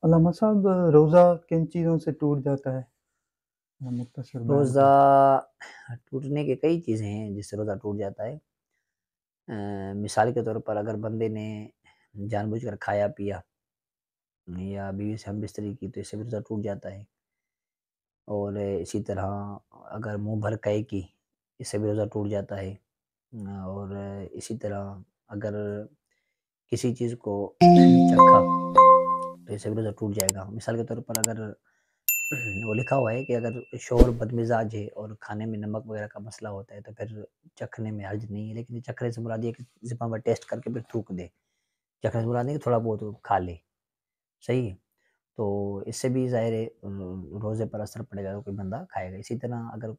अल्लामा साहब, रोज़ा किन चीज़ों से टूट जाता है? मुख्तसर बयान रोज़ा करें। टूटने के कई चीज़ें हैं जिससे रोज़ा टूट जाता है। मिसाल के तौर पर अगर बंदे ने जानबूझकर खाया पिया या बीवी से हमबिस्तरी की तो इससे भी रोज़ा टूट जाता है। और इसी तरह अगर मुँह भर कहे की, इससे भी रोज़ा टूट जाता है। और इसी तरह अगर किसी चीज़ को चखा तो इससे भी रोज़ा टूट जाएगा। मिसाल के तौर पर अगर वो लिखा हुआ है कि अगर शौहर बदमिज़ाज है और खाने में नमक वगैरह का मसला होता है तो फिर चखने में हर्ज नहीं है। लेकिन चखने से मुराद ये है कि ज़िब्बान पर टेस्ट करके फिर थूक दे। चखने से मुराद नहीं कि थोड़ा बहुत वो खा ले, सही है? तो इससे भी ज़ाहिर है रोज़े पर असर पड़ेगा अगर कोई बंदा खाएगा। इसी तरह अगर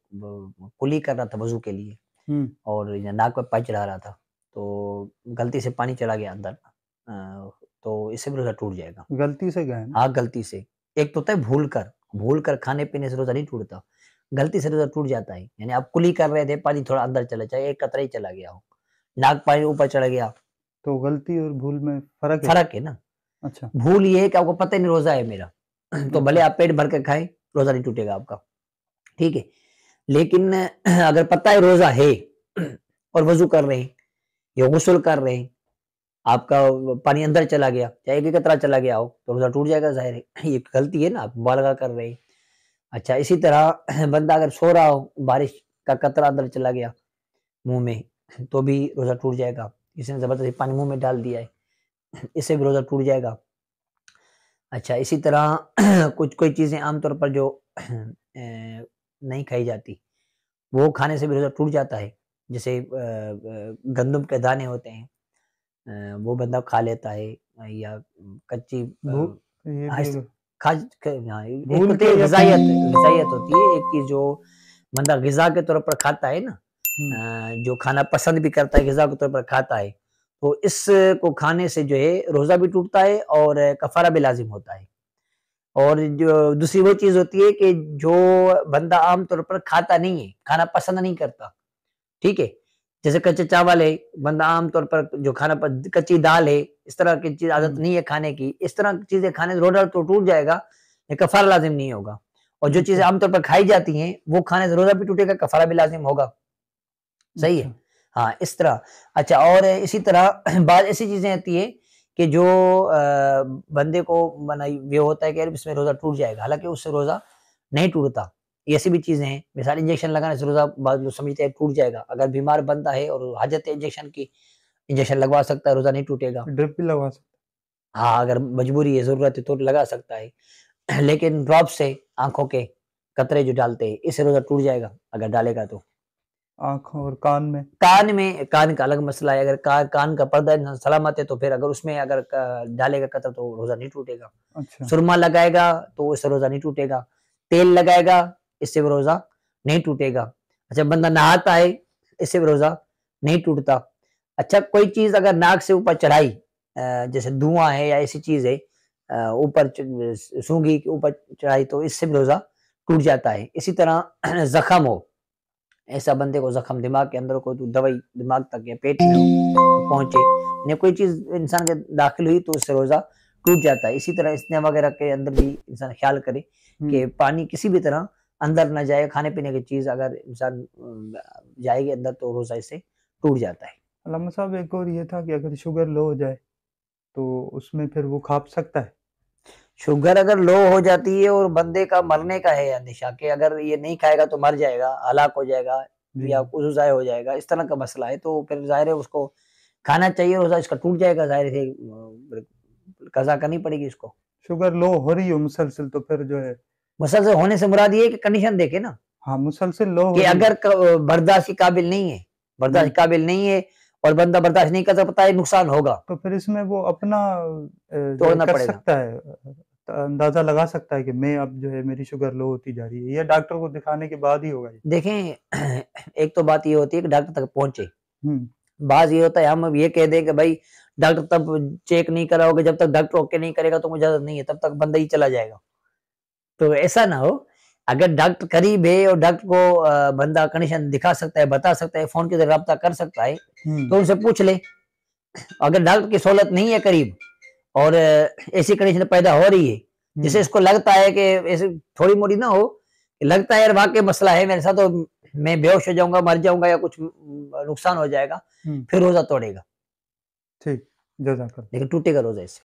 कुली कर रहा था वज़ू के लिए हुँ, और या नाक पे पानी चढ़ा रहा था, तो गलती से पानी चला गया अंदर, तो इससे भी रोज़ा टूट जाएगा। गलती से गए ना? हाँ, गलती से। एक तो होता है भूल कर खाने-पीने से रोज़ा नहीं टूटता। गलती से रोज़ा टूट जाता है। यानी आप कुली कर रहे थे, पानी थोड़ा अंदर चला जाए, एक कतरा ही चला गया हो। नाक पानी ऊपर चढ़ गया, तो गलती और भूल में फ़र्क है? फ़र्क है ना। अच्छा, भूल ये है कि आपको पता ही नहीं रोज़ा है मेरा, तो भले अच्छा, आप पेट भर के खाएँ, रोज़ा नहीं टूटेगा आपका, ठीक है। लेकिन अगर पता है रोज़ा है और वज़ू कर रहे हैं या गुस्ल कर रहे हैं, आपका पानी अंदर चला गया, चाहे एक ही कतरा चला गया हो, तो रोज़ा टूट जाएगा ज़ाहिर है। ये गलती है ना, आप मुबालगा कर रहे हैं। अच्छा, इसी तरह बंदा अगर सो रहा हो, बारिश का कतरा अंदर चला गया मुँह में, तो भी रोज़ा टूट जाएगा। किसी ने ज़बरदस्ती पानी मुँह में डाल दिया है, इससे भी रोज़ा टूट जाएगा। अच्छा, इसी तरह कुछ कोई चीज़ें आम तौर पर जो नहीं खाई जाती, वो खाने से भी रोज़ा टूट जाता है। जैसे गंदम के दाने होते हैं, वो बंदा खा लेता है, या कच्ची भू ये भी हस एक खाज क हाँ, एक तो भूल होती है के या ग़िज़ाइयत ग़िज़ाइयत होती है, एक चीज़ जो बंदा ग़िज़ा के तौर पर खाता है ना, हुँ, जो खाना पसंद भी करता है, ग़िज़ा के तौर पर खाता है, तो इसको खाने से जो है रोज़ा भी टूटता है और कफ़ारा भी लाज़िम होता है। और जो दूसरी वो चीज़ होती है कि जो बंदा आम तौर पर खाता नहीं है, खाना पसंद नहीं करता, ठीक है? जैसे कच्चे चावल है, बंदा आम तौर पर जो खाना कच्ची दाल है, इस तरह की चीज़ आदत हुँ, नहीं है खाने की, इस तरह की चीज़ें खाने से रोज़ा तो टूट जाएगा, ये कफ़ारा लाज़िम नहीं होगा। और जो चीज़ें अच्छा, आम तौर पर खाई जाती हैं, वो खाने से रोज़ा भी टूटेगा, कफ़ारा भी लाज़िम होगा, सही है? अच्छा, हाँ, इस तरह। अच्छा, और इसी तरह बाद ऐसी चीज़ें आती हैं कि जो बंदे को मना ये होता है कि यार इसमें रोज़ा टूट जाएगा, हालाँकि उससे रोज़ा नहीं टूटता। ऐसी भी चीज़ें हैं, मिसाल इंजेक्शन लगाने से रोज़ा बाद लोग समझते हैं टूट जाएगा। अगर बीमार बंदा है और हाजत है इंजेक्शन की, इंजेक्शन लगवा सकता है, रोज़ा नहीं टूटेगा। ड्रिप भी लगवा सकते हाँ, अगर मजबूरी है, ज़रूरत है तो लगा सकता है। लेकिन ड्रॉप से आँखों के कतरे जो डालते हैं, इससे रोज़ा टूट जाएगा अगर डालेगा तो। हैं, आँखों और कान में। कान का अलग मसला है, अगर कान का पर्दा इंसान सलामत है तो फिर अगर उसमें अगर डालेगा कतरा तो रोज़ा नहीं टूटेगा। अच्छा, सुरमा लगाएगा तो इससे रोज़ा नहीं टूटेगा। तेल लगाएगा, इससे भी रोज़ा नहीं टूटेगा। अच्छा, बंदा नहाता है, इससे भी रोज़ा नहीं टूटता। अच्छा, कोई चीज़ अगर नाक से ऊपर चढ़ाई, जैसे धुआँ है या ऐसी चीज़ है, ऊपर सूंघी के ऊपर चढ़ाई तो इससे भी रोज़ा टूट जाता है। इसी तरह ज़ख्म हो, ऐसा बंदे को ज़ख्म दिमाग के अंदर कोई तो दवाई दिमाग तक या पेट में हो पहुँचे, या कोई चीज़ इंसान के दाखिल हुई तो उससे रोज़ा टूट जाता है। इसी तरह स्नेह वगैरह के अंदर भी इंसान ख़्याल करे कि हुँ, पानी किसी भी तरह अंदर ना जाए, खाने-पीने की चीज़ अगर इंसान जाएगी अंदर तो रोज़ा इससे टूट जाता है। अल्लामा साहब, एक और ये था कि अगर शुगर लो हो जाए, तो उसमें फिर वो खा सकता है? शुगर अगर लो हो जाती है और बंदे का मरने का है अंदेशा कि अगर ये नहीं खाएगा तो मर जाएगा, हलाक हो जाएगा जी, या कुछ ज़ाय हो जाएगा, इस तरह का मसला है, तो फिर ज़ाहिर है उसको खाना चाहिए, रोज़ा इसका टूट जाएगा, ज़ाहिर है कज़ा करनी पड़ेगी इसको। शुगर लो हो रही हो मुसलसल तो फिर जो है मुसलसल होने से मुराद ये है कि कंडीशन देखे ना, हाँ, मुसलसल लो हो कि रही हो। अगर बर्दाश्त के काबिल नहीं है, बर्दाश्त हुँ, के काबिल नहीं है और बंदा बर्दाश्त नहीं कर सकता, पता है नुकसान होगा, तो फिर इसमें वो अपना जो है तोड़ना कर पड़ेगा। सकता है, अंदाज़ा लगा सकता है कि मैं अब जो है मेरी शुगर लो होती जा रही है, या डॉक्टर को दिखाने के बाद ही होगा ये? देखें, एक तो बात ये होती है कि डॉक्टर तक पहुँचे। हुँ, बाज़ ये होता है हम अब ये कह दें कि भाई डॉक्टर तब चेक नहीं कराओगे, जब तक डॉक्टर ओके नहीं करेगा तो मुझे इजाज़त नहीं है, तब तक बंदा ही चला जाएगा। तो ऐसा ना हो, अगर डॉक्टर करीब है और डॉक्टर को बंदा कंडीशन दिखा सकता है, बता सकता है, फ़ोन के ज़रिए राब्ता कर सकता है, हुँ, तो उनसे पूछ ले। अगर डॉक्टर की सहूलत नहीं है करीब और ऐसी कंडीशन पैदा हो रही है, जैसे इसको लगता है कि ऐसे थोड़ी-मोड़ी ना हो, लगता है यार वाक़ई मसला है मेरे साथ, तो मैं बेहोश हो जाऊँगा, मर जाऊँगा या कुछ नुकसान हो जाएगा, हुँ, फिर रोज़ा तोड़ेगा, ठीक, जज़ाकल्लाह। लेकिन टूटेगा रोज़ा इससे।